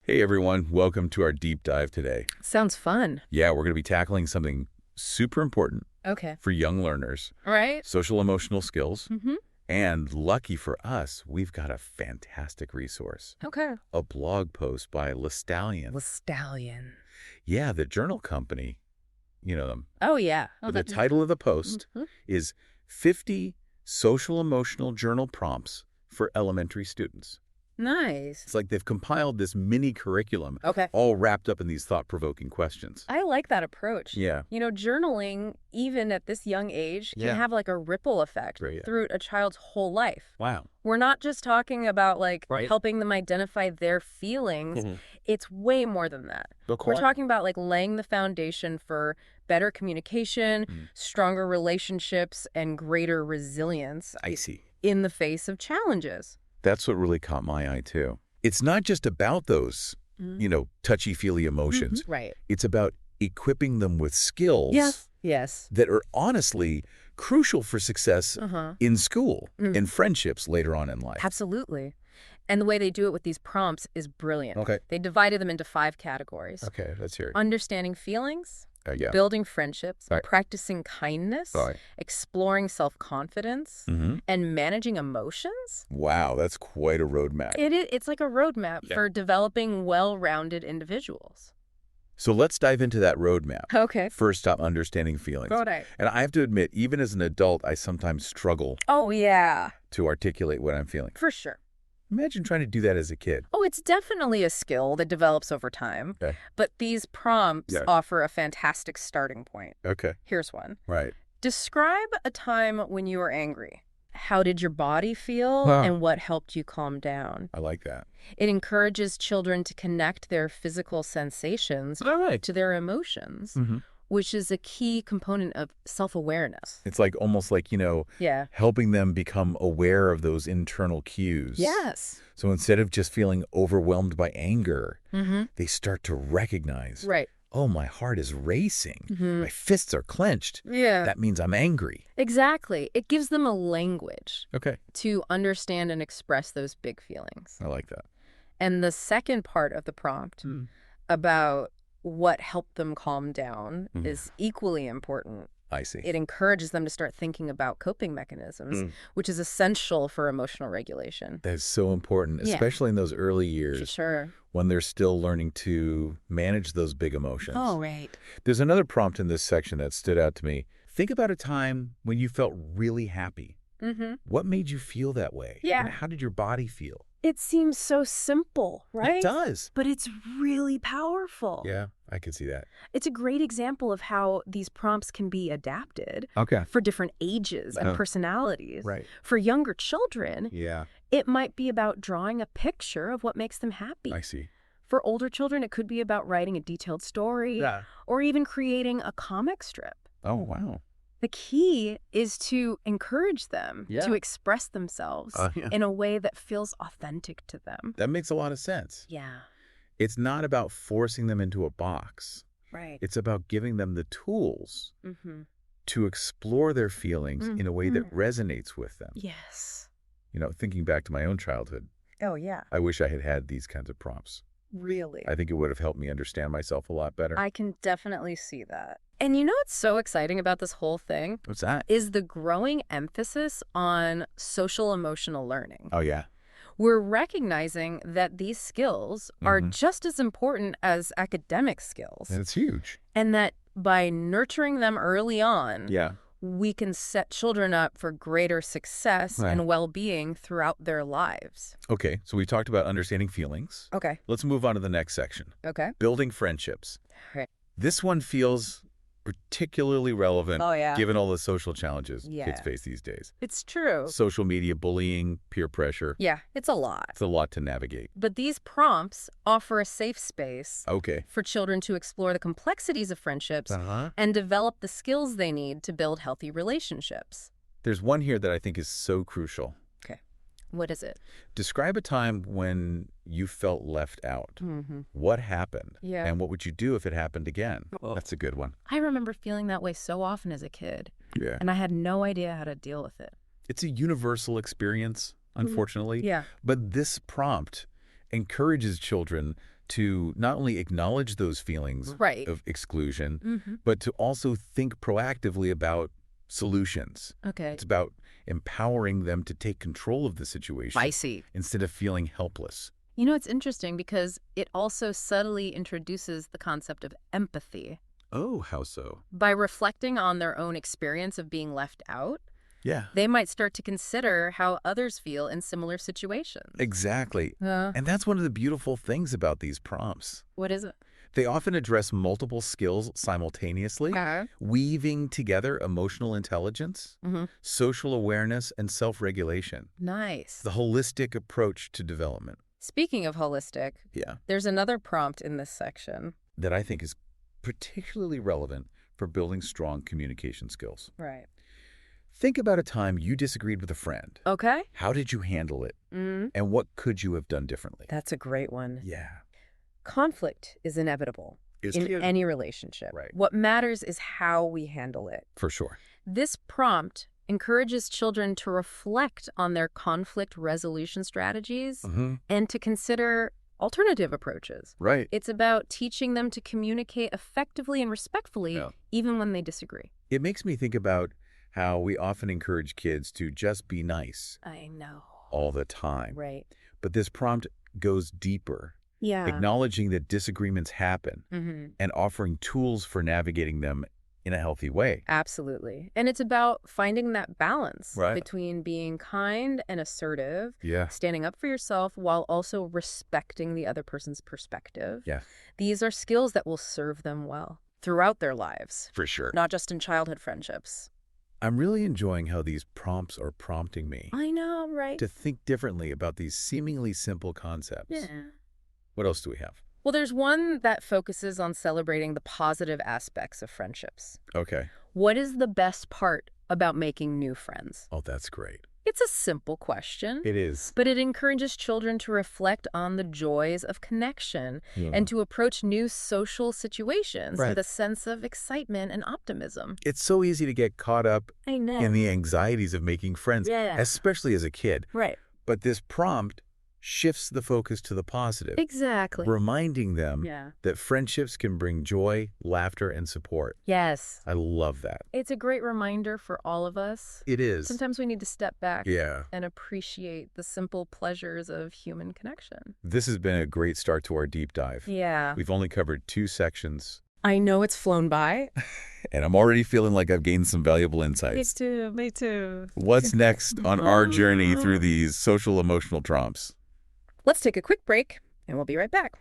Hey everyone, welcome to our deep dive today. Sounds fun. Yeah, we're going to be tackling something super important Okay. for young learners, Right? social emotional skills, Mm-hmm. and lucky for us, we've got a fantastic resource, Okay. a blog post by Lestallion. Lestallion. Yeah, the journal company, you know them. Oh, yeah. Oh, But the title of the post Mhm. is 50 Social Emotional Journal Prompts for Elementary Students. Nice. It's like they've compiled this mini curriculum Okay. all wrapped up in these thought-provoking questions. I like that approach. Yeah. Journaling, even at this young age, can Yeah. have like a ripple effect Right, yeah. through a child's whole life. Wow. We're not just talking about Right. helping them identify their feelings. Mhm. It's way more than that. Okay. We're talking about laying the foundation for better communication, stronger relationships, and greater resilience I see. in the face of challenges. That's what really caught my eye, too. It's not just about those, touchy-feely emotions. Right. It's about equipping them with skills Yes. that are honestly crucial for success in school and friendships later on in life. Absolutely. And the way they do it with these prompts is brilliant. Okay. They divided them into 5 categories. Okay, let's hear it. Understanding feelings, Yeah. building friendships, Right. practicing kindness, Right. exploring self-confidence, and managing emotions. Wow, that's quite a roadmap. It's like a roadmap for developing well-rounded individuals. So let's dive into that roadmap. Okay. First, stop understanding feelings. Right. And I have to admit, even as an adult, I sometimes struggle Oh, yeah. to articulate what I'm feeling. For sure. Imagine trying to do that as a kid. Oh, it's definitely a skill that develops over time. Okay. But these prompts offer a fantastic starting point. Okay. Here's one. Right. Describe a time when you were angry. How did your body feel and what helped you calm down? I like that. It encourages children to connect their physical sensations to their emotions, which is a key component of self-awareness. It's almost like, Yeah. helping them become aware of those internal cues. Yes. So instead of just feeling overwhelmed by anger, they start to recognize, Right. oh, my heart is racing. My fists are clenched. Yeah. That means I'm angry. Exactly. It gives them a language Okay. to understand and express those big feelings. I like that. And the second part of the prompt about what helped them calm down is equally important. I see. It encourages them to start thinking about coping mechanisms, which is essential for emotional regulation. That's so important, especially in those early years Sure. when they're still learning to manage those big emotions. Oh, right. There's another prompt in this section that stood out to me. Think about a time when you felt really happy. What made you feel that way? Yeah. And how did your body feel? It seems so simple, right? It does. But it's really powerful. Yeah, I could see that. It's a great example of how these prompts can be adapted Okay. for different ages and personalities. Right. For younger children, Yeah, it might be about drawing a picture of what makes them happy. I see. For older children, it could be about writing a detailed story or even creating a comic strip. Oh, wow. The key is to encourage them to express themselves in a way that feels authentic to them. That makes a lot of sense. Yeah. It's not about forcing them into a box. Right. It's about giving them the tools to explore their feelings in a way that resonates with them. Yes. Thinking back to my own childhood, Oh, yeah. I wish I had had these kinds of prompts. Really? I think it would have helped me understand myself a lot better. I can definitely see that. And what's so exciting about this whole thing? What's that? Is the growing emphasis on social emotional learning. Oh, yeah. We're recognizing that these skills are just as important as academic skills. And it's huge. And that by nurturing them early on, Yeah. we can set children up for greater success and well-being throughout their lives. Okay, so we talked about understanding feelings. Okay. Let's move on to the next section. Okay. Building friendships. Right. This one feels particularly relevant given all the social challenges kids Yeah. face these days. It's true. Social media bullying, peer pressure. Yeah, it's a lot. It's a lot to navigate. But these prompts offer a safe space Okay. for children to explore the complexities of friendships and develop the skills they need to build healthy relationships. There's one here that I think is so crucial. Okay. What is it? Describe a time when you felt left out. What happened? Yeah. And what would you do if it happened again? That's a good one. I remember feeling that way so often as a kid, Yeah. and I had no idea how to deal with it. It's a universal experience, unfortunately. Yeah. But this prompt encourages children to not only acknowledge those feelings Right. of exclusion, but to also think proactively about solutions. Okay. It's about empowering them to take control of the situation I see. instead of feeling helpless. You know, it's interesting because it also subtly introduces the concept of empathy. Oh, how so? By reflecting on their own experience of being left out, Yeah, they might start to consider how others feel in similar situations. exactly. And that's one of the beautiful things about these prompts. What is it? They often address multiple skills simultaneously, weaving together emotional intelligence, social awareness, and self-regulation. Nice. The holistic approach to development. Speaking of holistic, there's another prompt in this section. That I think is particularly relevant for building strong communication skills. Right. Think about a time you disagreed with a friend. Okay. How did you handle it? And what could you have done differently? That's a great one. Yeah. Conflict is inevitable in any relationship. Right. What matters is how we handle it. For sure. This prompt encourages children to reflect on their conflict resolution strategies and to consider alternative approaches. Right. It's about teaching them to communicate effectively and respectfully, even when they disagree. It makes me think about how we often encourage kids to just be nice. I know. All the time. Right. But this prompt goes deeper. Yeah. Acknowledging that disagreements happen and offering tools for navigating them in a healthy way. Absolutely. And it's about finding that balance Right. between being kind and assertive, Yeah. standing up for yourself while also respecting the other person's perspective. Yeah. These are skills that will serve them well throughout their lives, For sure. not just in childhood friendships. I'm really enjoying how these prompts are prompting me I know, right? to think differently about these seemingly simple concepts. Yeah. What else do we have? Well, there's one that focuses on celebrating the positive aspects of friendships. Okay. What is the best part about making new friends? Oh, that's great. It's a simple question. It is. But it encourages children to reflect on the joys of connection and to approach new social situations with a sense of excitement and optimism. It's so easy to get caught up I know. in the anxieties of making friends, especially as a kid. Right. But this prompt shifts the focus to the positive, Exactly. reminding them that friendships can bring joy, laughter, and support. Yes. I love that. It's a great reminder for all of us. It is. Sometimes we need to step back Yeah. and appreciate the simple pleasures of human connection. This has been a great start to our deep dive. Yeah. We've only covered 2 sections, I know it's flown by. and I'm already feeling like I've gained some valuable insights. Me too. What's next on our journey through these social emotional prompts? Let's take a quick break, and we'll be right back.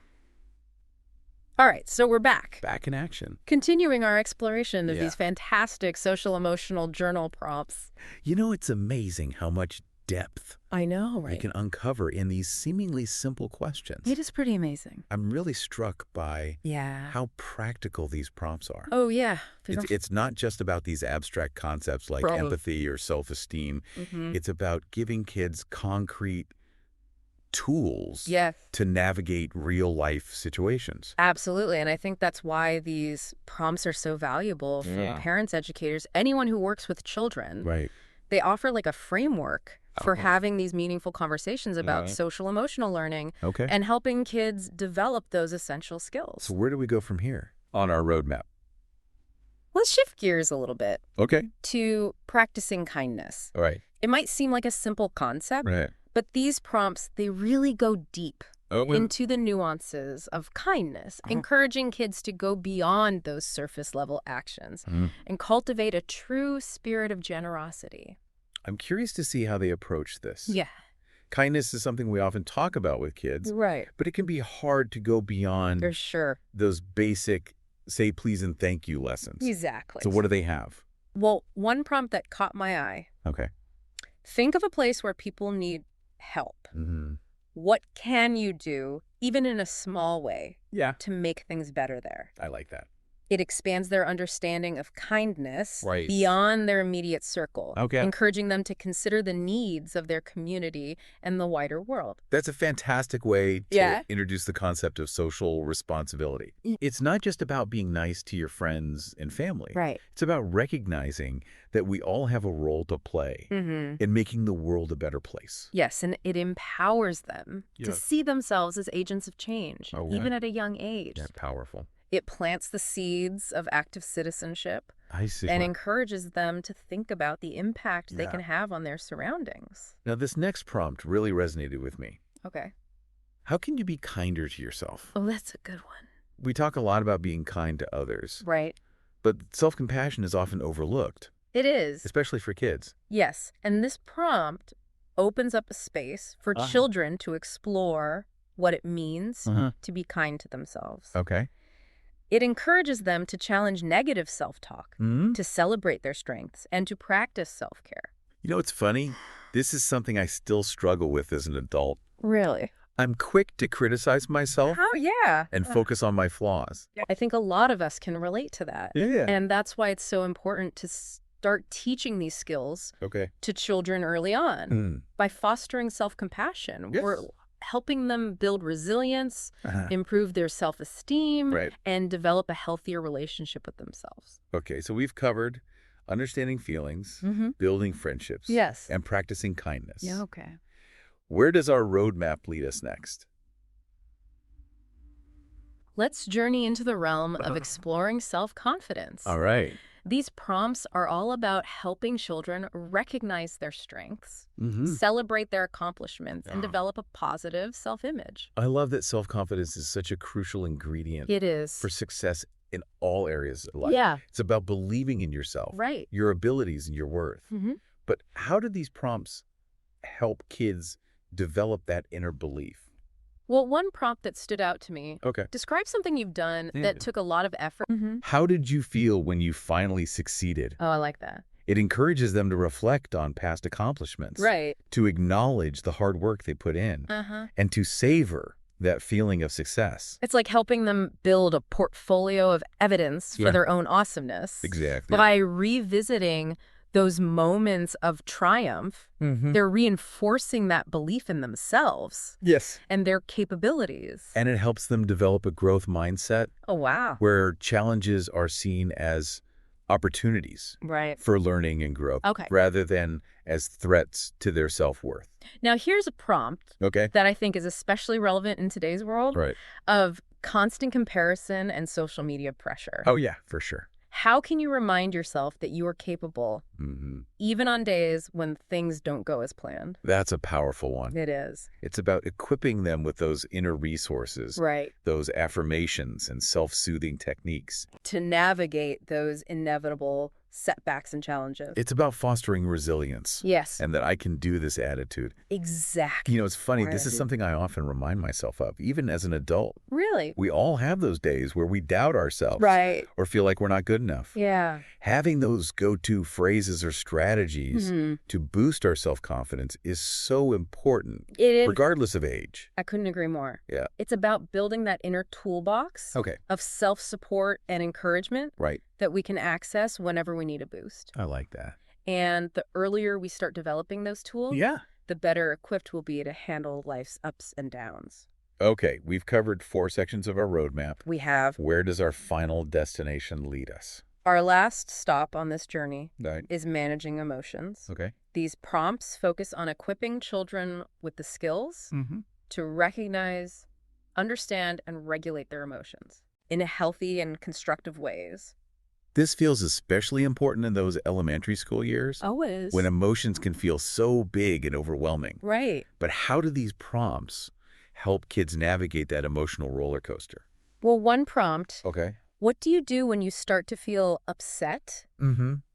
All right, so we're back. Back in action. Continuing our exploration of these fantastic social-emotional journal prompts. You know, it's amazing how much depth I know, right? we can uncover in these seemingly simple questions. It is pretty amazing. I'm really struck by Yeah. how practical these prompts are. Oh, yeah. It's not just about these abstract concepts like empathy or self-esteem. It's about giving kids concrete tools to navigate real-life situations. Absolutely. And I think that's why these prompts are so valuable for parents, educators, anyone who works with children. Right. They offer like a framework for having these meaningful conversations about social emotional learning and helping kids develop those essential skills. So where do we go from here on our roadmap? Let's shift gears a little bit Okay. to practicing kindness. All right. It might seem like a simple concept, Right. but these prompts, they really go deep Oh, into the nuances of kindness, encouraging kids to go beyond those surface-level actions and cultivate a true spirit of generosity. I'm curious to see how they approach this. Yeah. Kindness is something we often talk about with kids, Right. but it can be hard to go beyond For sure. those basic say please and thank you lessons. Exactly. So what do they have? Well, one prompt that caught my eye. Okay. Think of a place where people need help. What can you do, even in a small way, Yeah. to make things better there? I like that. It expands their understanding of kindness Right. beyond their immediate circle, Okay. encouraging them to consider the needs of their community and the wider world. That's a fantastic way to Yeah. introduce the concept of social responsibility. It's not just about being nice to your friends and family. Right. It's about recognizing that we all have a role to play in making the world a better place. Yes, and it empowers them to Yeah. see themselves as agents of change, Oh, even right. at a young age. Yeah, powerful. It plants the seeds of active citizenship I see. and encourages them to think about the impact they Yeah. can have on their surroundings. Now, this next prompt really resonated with me. Okay. How can you be kinder to yourself? Oh, that's a good one. We talk a lot about being kind to others, Right. but self-compassion is often overlooked, It is. especially for kids. Yes, and this prompt opens up a space for children to explore what it means to be kind to themselves. Okay. It encourages them to challenge negative self-talk, to celebrate their strengths, and to practice self-care. You know, it's funny. This is something I still struggle with as an adult. Really? I'm quick to criticize myself Oh, yeah. and focus on my flaws. I think a lot of us can relate to that. Yeah. And that's why it's so important to start teaching these skills Okay. to children early on. By fostering self-compassion. Yes. We're helping them build resilience, Uh-huh. improve their self-esteem, Right. and develop a healthier relationship with themselves. Okay, so we've covered understanding feelings, building friendships, Yes. and practicing kindness. Yeah, okay. Where does our roadmap lead us next? Let's journey into the realm of exploring self-confidence. All right. These prompts are all about helping children recognize their strengths, celebrate their accomplishments, and develop a positive self-image. I love that self-confidence is such a crucial ingredient It is. for success in all areas of life. Yeah. It's about believing in yourself, Right. your abilities, and your worth. But how do these prompts help kids develop that inner belief? Well, one prompt that stood out to me, Okay. describe something you've done that took a lot of effort. How did you feel when you finally succeeded? Oh, I like that. It encourages them to reflect on past accomplishments, Right. to acknowledge the hard work they put in, and to savor that feeling of success. It's like helping them build a portfolio of evidence for their own awesomeness. Exactly. By revisiting those moments of triumph, they're reinforcing that belief in themselves Yes. and their capabilities. And it helps them develop a growth mindset Oh, wow. where challenges are seen as opportunities Right. for learning and growth, Okay. rather than as threats to their self-worth. Now, here's a prompt Okay. that I think is especially relevant in today's world Right. of constant comparison and social media pressure. Oh, yeah, for sure. How can you remind yourself that you are capable, even on days when things don't go as planned? That's a powerful one. It is. It's about equipping them with those inner resources, Right. those affirmations and self-soothing techniques. To navigate those inevitable setbacks and challenges. It's about fostering resilience. Yes. And that I can do this attitude. Exactly. You know, it's funny. This is something I often remind myself of, even as an adult. Really? We all have those days where we doubt ourselves. Right. Or feel like we're not good enough. Yeah. Having those go-to phrases or strategies to boost our self-confidence is so important, It is. regardless of age. I couldn't agree more. Yeah. It's about building that inner toolbox Okay. of self-support and encouragement Right. that we can access whenever we need a boost. I like that. And the earlier we start developing those tools, Yeah. the better equipped we'll be to handle life's ups and downs. Okay, we've covered 4 sections of our roadmap. We have. Where does our final destination lead us? Our last stop on this journey Right. is managing emotions. Okay. These prompts focus on equipping children with the skills to recognize, understand, and regulate their emotions in a healthy and constructive ways. This feels especially important in those elementary school years. Oh, it is. When emotions can feel so big and overwhelming. Right. But how do these prompts help kids navigate that emotional roller coaster? Well, one prompt, Okay. what do you do when you start to feel upset?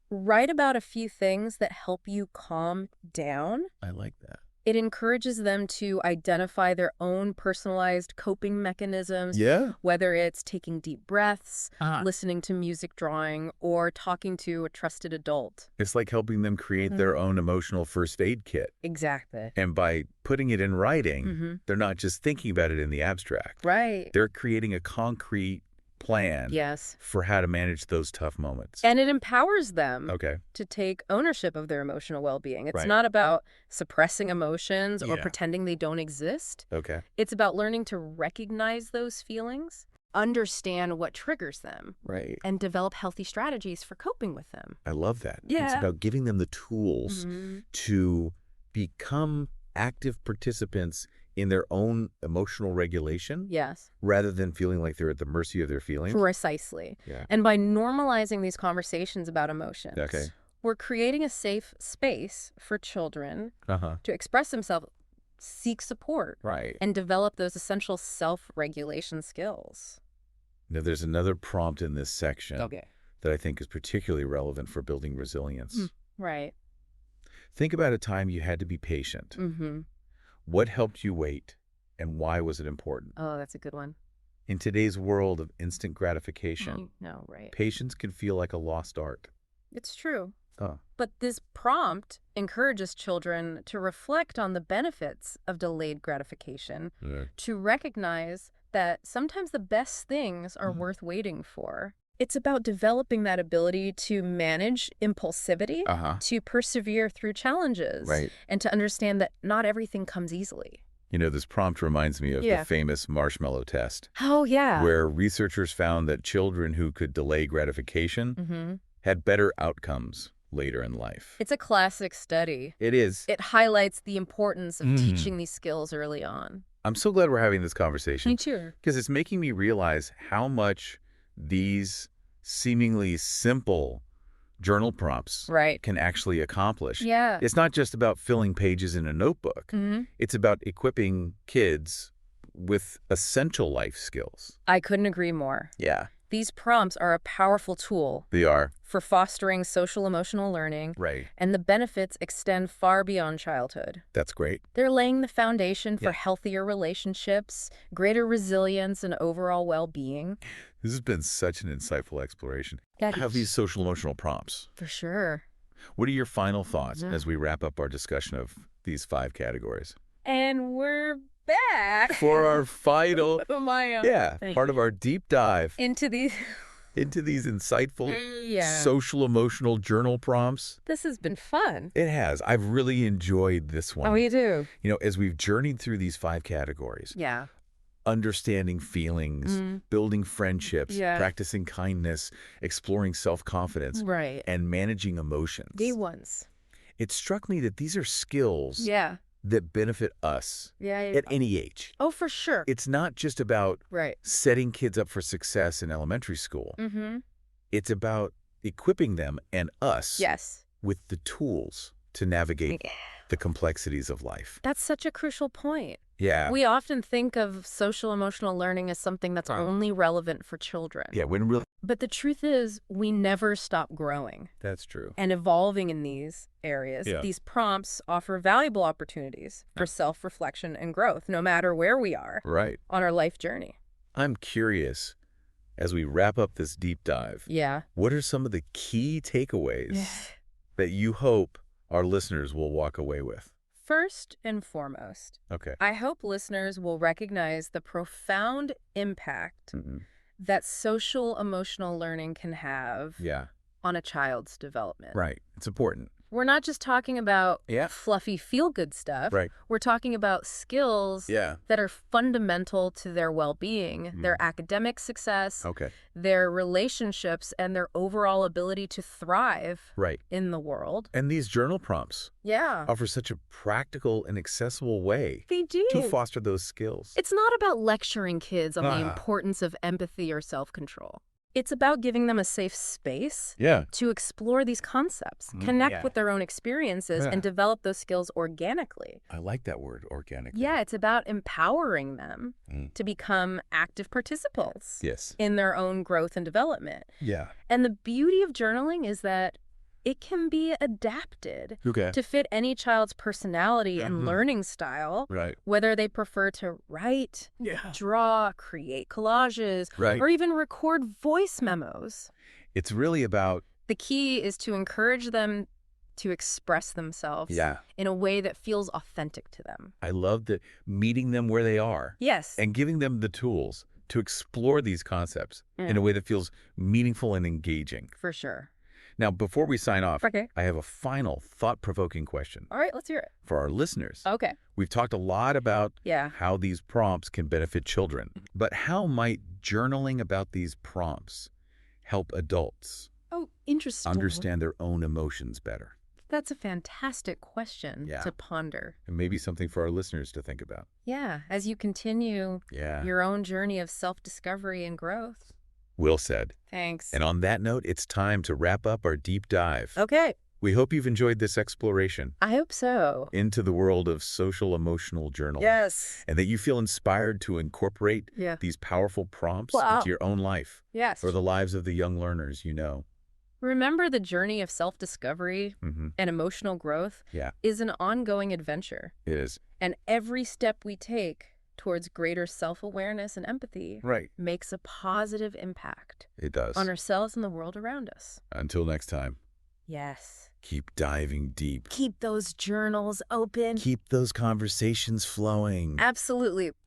Write about a few things that help you calm down. I like that. It encourages them to identify their own personalized coping mechanisms. Yeah. Whether it's taking deep breaths, listening to music, drawing, or talking to a trusted adult. It's like helping them create their own emotional first aid kit. Exactly. And by putting it in writing, they're not just thinking about it in the abstract. Right. They're creating a concrete plan for how to manage those tough moments. And it empowers them to take ownership of their emotional well-being. It's not about suppressing emotions or pretending they don't exist. It's about learning to recognize those feelings, understand what triggers them, and develop healthy strategies for coping with them. I love that. It's about giving them the tools to become active participants in their own emotional regulation. Rather than feeling like they're at the mercy of their feelings. Precisely. And by normalizing these conversations about emotions, we're creating a safe space for children to express themselves, seek support, and develop those essential self-regulation skills. Now, there's another prompt in this section that I think is particularly relevant for building resilience. Think about a time you had to be patient. What helped you wait, and why was it important? Oh, that's a good one. In today's world of instant gratification, patience can feel like a lost art. It's true. But this prompt encourages children to reflect on the benefits of delayed gratification, to recognize that sometimes the best things are worth waiting for. It's about developing that ability to manage impulsivity, to persevere through challenges, and to understand that not everything comes easily. You know, this prompt reminds me of the famous marshmallow test. Oh, yeah. Where researchers found that children who could delay gratification had better outcomes later in life. It's a classic study. It is. It highlights the importance of teaching these skills early on. I'm so glad we're having this conversation. Me too. Because it's making me realize how much these seemingly simple journal prompts can actually accomplish. It's not just about filling pages in a notebook. It's about equipping kids with essential life skills. I couldn't agree more. These prompts are a powerful tool. They are. For fostering social-emotional learning. And the benefits extend far beyond childhood. That's great. They're laying the foundation for healthier relationships, greater resilience, and overall well-being. This has been such an insightful exploration. Have these social-emotional prompts. For sure. What are your final thoughts as we wrap up our discussion of these 5 categories? And we're back for our final part of our deep dive into these insightful social emotional journal prompts. This has been fun. It has. I've really enjoyed this one. Oh, you do? You know, as we've journeyed through these 5 categories. Understanding feelings, building friendships, practicing kindness, exploring self-confidence, and managing emotions. The ones. It struck me that these are skills that benefit us at any age. Oh, for sure. It's not just about setting kids up for success in elementary school. It's about equipping them and us with the tools to navigate the complexities of life. That's such a crucial point. Yeah. We often think of social emotional learning as something that's only relevant for children. But the truth is, we never stop growing. That's true. And evolving in these areas. These prompts offer valuable opportunities for self-reflection and growth, no matter where we are on our life journey. I'm curious, as we wrap up this deep dive, what are some of the key takeaways that you hope our listeners will walk away with? First and foremost, I hope listeners will recognize the profound impact that social emotional learning can have on a child's development. It's important. We're not just talking about fluffy feel-good stuff. We're talking about skills that are fundamental to their well-being, their academic success, their relationships, and their overall ability to thrive in the world. And these journal prompts offer such a practical and accessible way to foster those skills. It's not about lecturing kids on the importance of empathy or self-control. It's about giving them a safe space to explore these concepts, connect with their own experiences, and develop those skills organically. I like that word, organically. It's about empowering them to become active participants in their own growth and development. And the beauty of journaling is that it can be adapted to fit any child's personality and learning style, whether they prefer to write, draw, create collages, or even record voice memos. It's really about... The key is to encourage them to express themselves in a way that feels authentic to them. I love that, meeting them where they are. And giving them the tools to explore these concepts in a way that feels meaningful and engaging. For sure. Now, before we sign off, I have a final thought-provoking question. All right, let's hear it. For our listeners. Okay. We've talked a lot about how these prompts can benefit children, but how might journaling about these prompts help adults understand their own emotions better? That's a fantastic question to ponder. And maybe something for our listeners to think about. Yeah, as you continue your own journey of self-discovery and growth. Well said. Thanks. And on that note, it's time to wrap up our deep dive. Okay. We hope you've enjoyed this exploration. I hope so. Into the world of social-emotional journaling. Yes. And that you feel inspired to incorporate these powerful prompts into your own life. Yes. Or the lives of the young learners you know. Remember, the journey of self-discovery and emotional growth is an ongoing adventure. It is. And every step we take towards greater self-awareness and empathy makes a positive impact. It does. On ourselves and the world around us. Until next time. Yes. Keep diving deep. Keep those journals open. Keep those conversations flowing. Absolutely.